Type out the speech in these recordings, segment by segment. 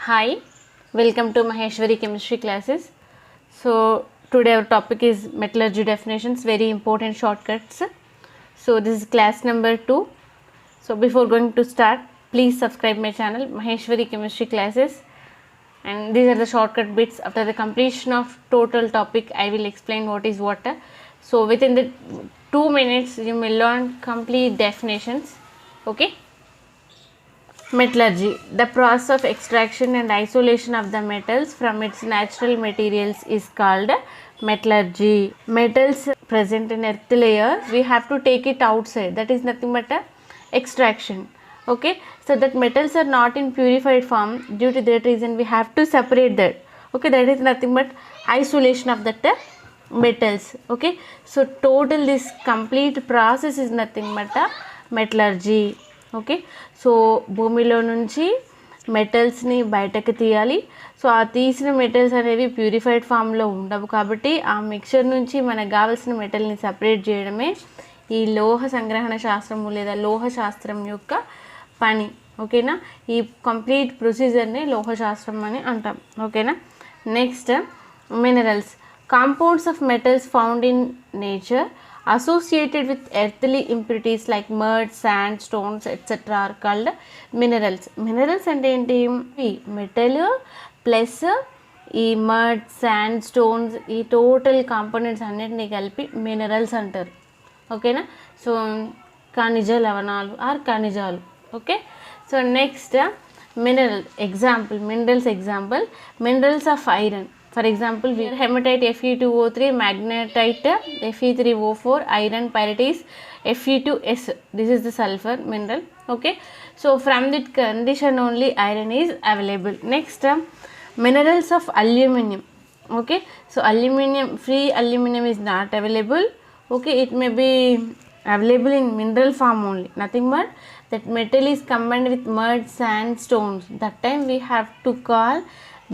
Hi, welcome to Maheshwari chemistry classes. So today our topic is metallurgy definitions, very important shortcuts. So this is class number 2. So before going to start, please subscribe my channel Maheshwari chemistry classes, and these are the shortcut bits. After the completion of total topic, I will explain what is what. So within the 2 minutes you may learn complete definitions. Okay. Metallurgy, the process of extraction and isolation of the metals from its natural materials is called metallurgy. Metals present in earth layer, we have to take it outside, that is nothing but a extraction. Okay, so that metals are not in purified form, due to that reason we have to separate that. Okay, that is nothing but isolation of that metals. Okay, so total this complete process is nothing but a metallurgy. Okay, so భూమిలో నుంచి మెటల్స్ని బయటకు తీయాలి. So ఆ తీసిన metals అనేవి purified ఫామ్లో ఉండవు, కాబట్టి ఆ మిక్చర్ నుంచి మనకు కావాల్సిన మెటల్ని సపరేట్ చేయడమే ఈ లోహ సంగ్రహణ శాస్త్రము లేదా లోహ శాస్త్రం యొక్క పని. ఓకేనా, ఈ కంప్లీట్ ప్రొసీజర్ని లోహ శాస్త్రం అని అంటాం. ఓకేనా, next minerals, compounds of metals found in nature associated with earthly impurities like mud, sand, stones, etc. are called minerals. Minerals అంటే ఏంటి? మెటల్ ప్లస్ ఈ మడ్, శాండ్, స్టోన్స్, ఈ టోటల్ కాంపోనెంట్స్ అన్నిటిని కలిపి మినరల్స్ అంటారు. ఓకేనా, సో ఖనిజ లవణాలు ఆర్ ఖనిజాలు. Okay, so next mineral example, minerals of iron. For example, we hematite Fe2O3, magnetite Fe3O4, iron pyrites Fe2S. This is the sulfur mineral. Okay, so from that condition only iron is available. Next, minerals of aluminum. Okay, so aluminum, free aluminum is not available. Okay, it may be available in mineral form only. Nothing but that metal is combined with mud, sand, stones. That time we have to call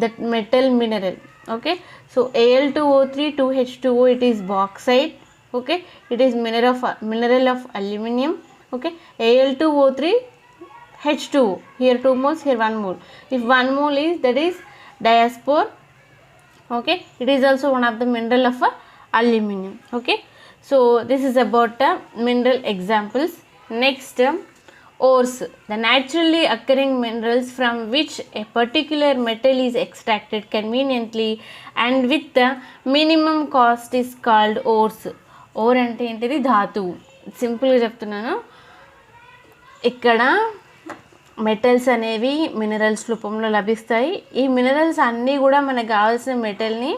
that metal mineral. Okay, so Al2O3 2H2O, it is bauxite. Okay, it is mineral of aluminum. Okay, Al2O3 H2O, here 2 moles, here 1 mole. If 1 mole is, that is diaspore. Okay, it is also one of the mineral of aluminum. Okay, so this is about mineral examples. Next, ores, the naturally occurring minerals from which a particular metal is extracted conveniently and with the minimum cost is called ores. Ore అంటే ఏంటిది? ధాతువు. సింపుల్గా చెప్తున్నాను, ఇక్కడ metals అనేవి minerals రూపంలో లభిస్తాయి. ఈ మినరల్స్ అన్నీ కూడా మనకు కావాల్సిన మెటల్ని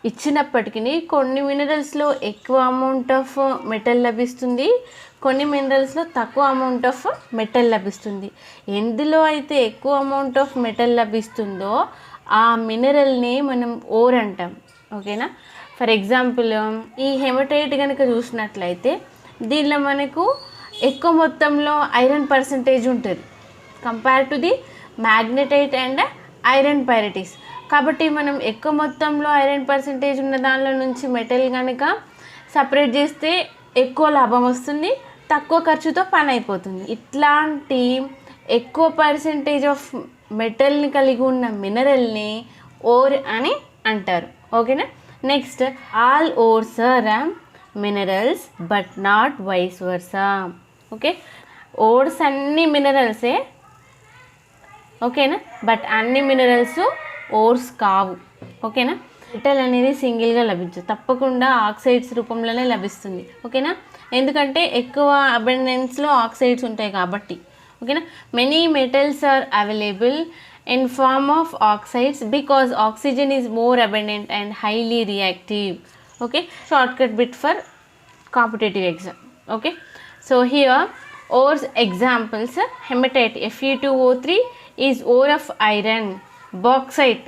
ఇచ్చినప్పటికీ కొన్ని మినరల్స్లో ఎక్కువ అమౌంట్ ఆఫ్ మెటల్ లభిస్తుంది, కొన్ని మినరల్స్లో తక్కువ అమౌంట్ ఆఫ్ మెటల్ లభిస్తుంది. ఎందులో అయితే ఎక్కువ అమౌంట్ ఆఫ్ మెటల్ లభిస్తుందో ఆ మినరల్ని మనం ఓర్ అంటాం. ఓకేనా, ఫర్ ఎగ్జాంపుల్ ఈ హెమటైట్ కనుక చూసినట్లయితే దీనిలో మనకు ఎక్కువ మొత్తంలో ఐరన్ పర్సంటేజ్ ఉంటుంది compare to the magnetite and iron pyrites. కాబట్టి మనం ఎక్కువ మొత్తంలో ఐరన్ పర్సంటేజ్ ఉన్న దానిలో నుంచి మెటల్ కనుక సపరేట్ చేస్తే ఎక్కువ లాభం వస్తుంది, తక్కువ ఖర్చుతో పని అయిపోతుంది. ఇట్లాంటి ఎక్కువ పర్సంటేజ్ ఆఫ్ మెటల్ని కలిగి ఉన్న మినరల్ని ఓర్ అని అంటారు. ఓకేనా, next all ores are minerals but not vice versa. Okay, ores అన్ని మినరల్సే. ఓకేనా, బట్ అన్ని మినరల్స్ ఓర్స్ కావు. ఓకేనా, మెటల్ అనేది సింగిల్గా లభించదు, తప్పకుండా ఆక్సైడ్స్ రూపంలోనే లభిస్తుంది. ఓకేనా, ఎందుకంటే ఎక్కువ అబండెన్స్లో ఆక్సైడ్స్ ఉంటాయి కాబట్టి. ఓకేనా, many metals are available in form of oxides because oxygen is more abundant and highly reactive. Okay, shortcut bit for competitive exam. Okay, so here ores examples, hematite Fe2O3 is ore of iron. Bauxite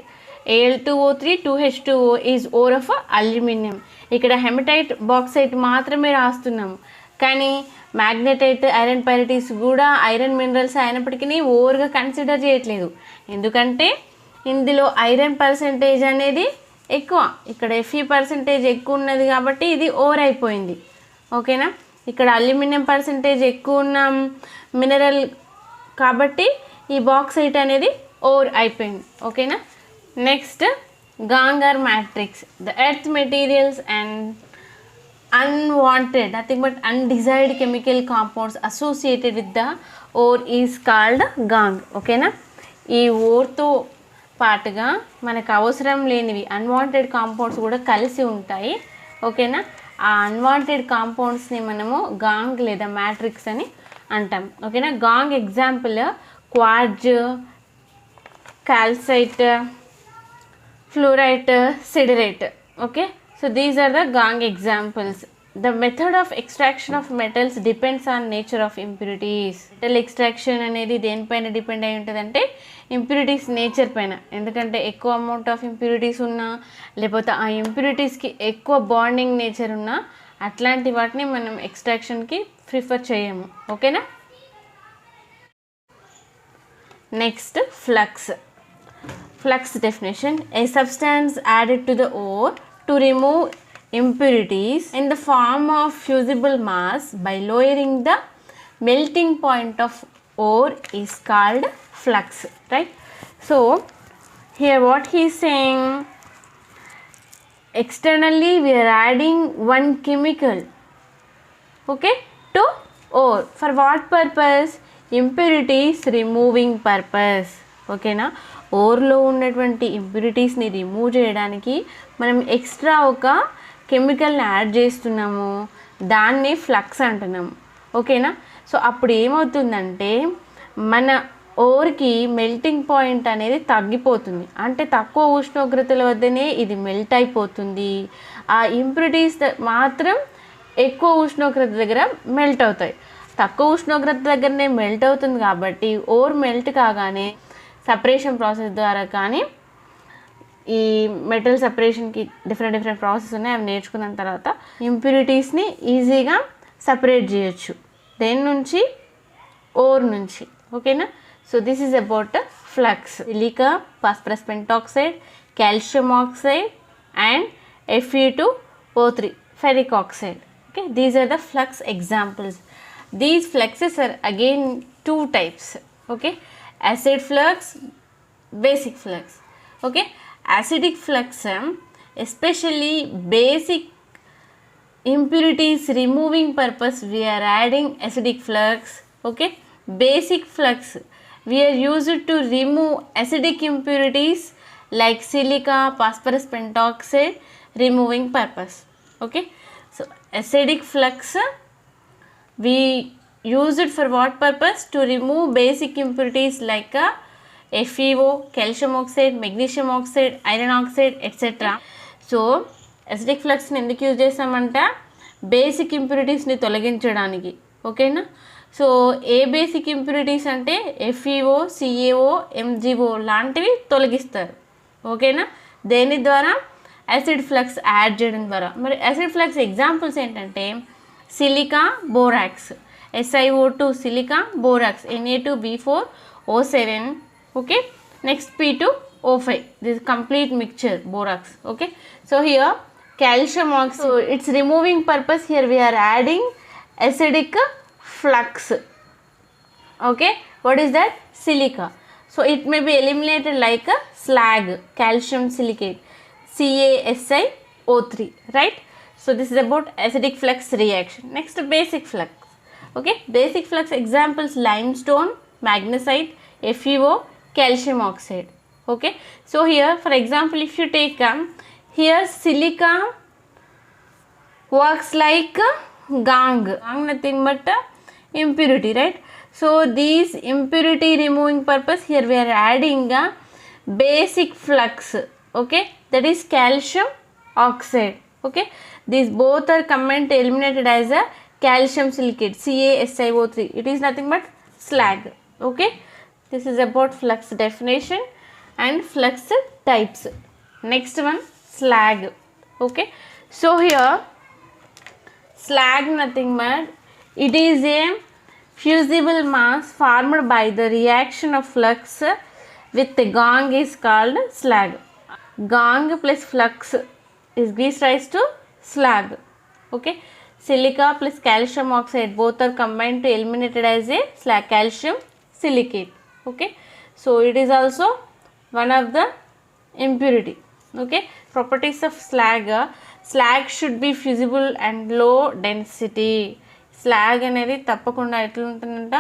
Al2O3 2H2O is ore of aluminum. ఇక్కడ hematite bauxite మాత్రమే రాస్తున్నాము, కానీ magnetite iron పైరిటీస్ కూడా iron minerals అయినప్పటికీ ఓర్గా consider చేయట్లేదు, ఎందుకంటే ఇందులో iron percentage అనేది ఎక్కువ, ఇక్కడ Fe పర్సంటేజ్ ఎక్కువ ఉన్నది కాబట్టి ఇది ఓర్ అయిపోయింది. ఓకేనా, ఇక్కడ అల్యూమినియం పర్సంటేజ్ ఎక్కువ ఉన్న మినరల్ కాబట్టి ఈ బాక్సైట్ అనేది ఓర్ అయిపోయింది. ఓకేనా. Next gangue or matrix, the earth materials and unwanted, nothing but undesired chemical compounds associated with the ore is called gangue. ఓకేనా. ఈ ఓర్తో పాటుగా మనకు అవసరం లేనివి అన్వాంటెడ్ కాంపౌండ్స్ కూడా కలిసి ఉంటాయి. ఓకేనా. ఆ అన్వాంటెడ్ కాంపౌండ్స్ని మనము గాంగ్ లేదా మ్యాట్రిక్స్ అని అంటాం. ఓకేనా. Gangue example quartz, calcite, fluorite, siderite. Okay, so these are the gangue examples. The method of extraction of metals depends on nature of impurities. Metal extraction అనేది దేనిపైన డిపెండ్ అయి ఉంటుంది అంటే ఇంప్యూరిటీస్ నేచర్ పైన. ఎందుకంటే ఎక్కువ అమౌంట్ ఆఫ్ ఇంప్యూరిటీస్ ఉన్నా లేకపోతే ఆ ఇంప్యూరిటీస్కి ఎక్కువ బాండింగ్ నేచర్ ఉన్నా అట్లాంటి వాటిని మనం ఎక్స్ట్రాక్షన్కి ప్రిఫర్ చేయము. ఓకేనా. Next flux. Flux definition: a substance added to the ore to remove impurities in the form of fusible mass by lowering the melting point of ore is called flux, right? So here what he is saying, externally we are adding one chemical, okay, to ore. For what purpose? Impurities removing purpose. ఓకేనా. ఓర్లో ఉన్నటువంటి ఇంప్యూరిటీస్ని remove చేయడానికి మనం extra ఒక కెమికల్ని add చేస్తున్నాము, దాన్ని flux అంటున్నాము. ఓకేనా. So అప్పుడు ఏమవుతుందంటే మన ఓర్కి మెల్టింగ్ పాయింట్ అనేది తగ్గిపోతుంది. అంటే తక్కువ ఉష్ణోగ్రతల వద్దనే ఇది మెల్ట్ అయిపోతుంది. ఆ ఇంప్యూరిటీస్ మాత్రం ఎక్కువ ఉష్ణోగ్రత దగ్గర మెల్ట్ అవుతాయి. తక్కువ ఉష్ణోగ్రత దగ్గరనే మెల్ట్ అవుతుంది కాబట్టి ఓర్ మెల్ట్ కాగానే సపరేషన్ ప్రాసెస్ ద్వారా కానీ ఈ మెటల్ సపరేషన్కి డిఫరెంట్ ప్రాసెస్ ఉన్నాయి, అవి నేర్చుకున్న తర్వాత ఇంప్యూరిటీస్ని ఈజీగా సపరేట్ చేయొచ్చు దేని నుంచి, ఓర్ నుంచి. ఓకేనా. So this is about flux. Silica, phosphorus pentoxide, calcium oxide and Fe2O3 ferric oxide. Okay, these are the flux examples. These fluxes are again two types. Okay, acid flux, basic flux. Okay, acidic flux especially basic impurities removing purpose we are adding acidic flux. Okay, basic flux we are used to remove acidic impurities like silica, phosphorus pentoxide removing purpose. Okay, so acidic flux we use it for what purpose? To remove basic impurities like FeO, calcium oxide, magnesium oxide, iron oxide, etc. So acidic ఫ్లక్స్ని ఎందుకు use చేస్తామంట? Basic ఇంప్యూరిటీస్ని తొలగించడానికి. ఓకేనా. So a basic impurities అంటే FeO, CaO, MgO లాంటివి తొలగిస్తారు. ఓకేనా. దేని ద్వారా? యాసిడ్ ఫ్లక్స్ యాడ్ చేయడం ద్వారా. మరి యాసిడ్ ఫ్లక్స్ ఎగ్జాంపుల్స్ ఏంటంటే silica, borax, SiO2 silica, borax, Na2B4O7. okay, next P2O5, this is complete mixture borax. Okay, so here calcium oxide, so its removing purpose, here we are adding acidic flux. Okay, what is that? Silica. So it may be eliminated like a slag, calcium silicate, CaSiO3, right? So this is about acidic flux reaction. Next, basic flux. Okay, basic flux examples: limestone, magnesite, FeO, calcium oxide. Okay, so here for example if you take here silica works like gangue, nothing but impurity, right? So these impurity removing purpose, here we are adding a basic flux. Okay, that is calcium oxide. Okay, these both are combined to eliminated as a calcium silicate, CaSiO3. it is nothing but slag. Okay, this is about flux definition and flux types. Next one, slag. Okay, so here slag nothing but it is a fusible mass formed by the reaction of flux with the gangue is called slag. Gangue plus flux is gives rise to slag. Okay, silica plus calcium oxide both are combined to eliminated as a slag, calcium silicate. Okay, So it is also one of the impurity. Okay, properties of slag. Slag should be fusible and low density. Slag అనేది తప్పకుండా ఎట్లా ఉంటుందంట,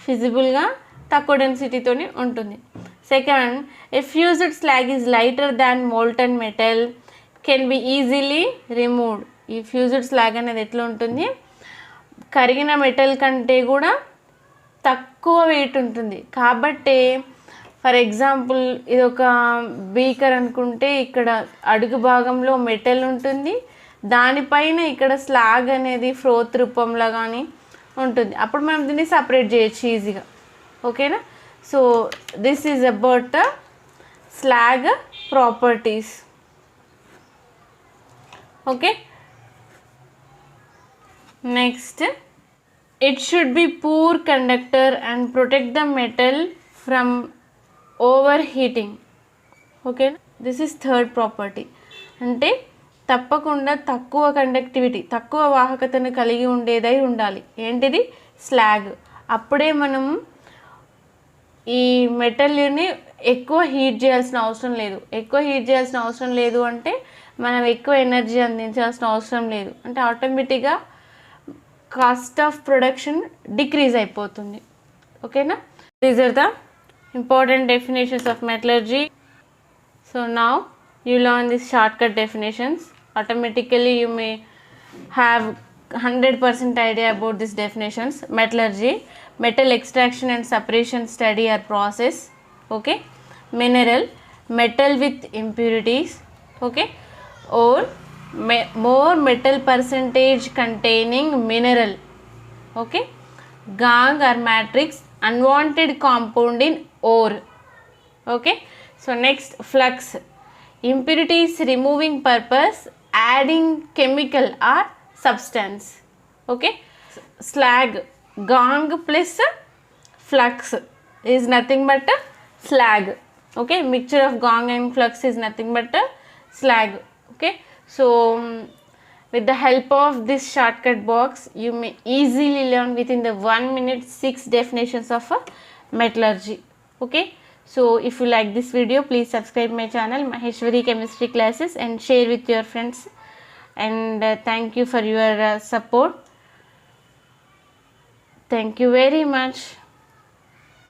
ఫిజిబుల్గా తక్కువ డెన్సిటీతోని ఉంటుంది. Second, a fused slag is lighter than molten metal, can be easily removed. ఈ fused slag అనేది ఎట్లా ఉంటుంది, కరిగిన మెటల్ కంటే కూడా తక్కువ వెయిట్ ఉంటుంది. కాబట్టి ఫర్ ఎగ్జాంపుల్ ఇది ఒక బీకర్ అనుకుంటే, ఇక్కడ అడుగు భాగంలో మెటల్ ఉంటుంది, దానిపైన ఇక్కడ స్లాగ్ అనేది ఫ్రోత్ రూపంలో కానీ ఉంటుంది. అప్పుడు మనం దీన్ని సపరేట్ చేయొచ్చు ఈజీగా. ఓకేనా? So this is about slag properties. Okay, next, it should be poor conductor and protect the metal from overheating. Okay, this is third property. అంటే తప్పకుండా తక్కువ కండక్టివిటీ, తక్కువ వాహకతను కలిగి ఉండేదై ఉండాలి. ఏంటిది? స్లాగ్. అప్పుడే మనం ఈ మెటల్ని ఎక్కువ హీట్ చేయాల్సిన అవసరం లేదు. ఎక్కువ హీట్ చేయాల్సిన అవసరం లేదు అంటే మనం ఎక్కువ ఎనర్జీ అందించాల్సిన అవసరం లేదు. అంటే ఆటోమేటిక్గా కాస్ట్ ఆఫ్ ప్రొడక్షన్ డిక్రీజ్ అయిపోతుంది. ఓకేనా? These are the important definitions of metallurgy. So now you learn these shortcut definitions. Automatically you may have 100% idea about these definitions. Metallurgy, metal extraction and separation study or process. Okay. Mineral, metal with impurities. Okay. Or more metal percentage containing mineral. Okay. Gangue or matrix, unwanted compound in ore. Okay, so next, flux, impurities removing purpose, adding chemical or substance. Okay, slag, gangue plus flux is nothing but a slag. Okay, mixture of gangue and flux is nothing but a slag. Okay, so with the help of this shortcut box, you may easily learn within the 1 minute 6 definitions of metallurgy. Okay, so if you like this video, please subscribe my channel Maheshwari Chemistry Classes and share with your friends. And thank you for your support. Thank you very much.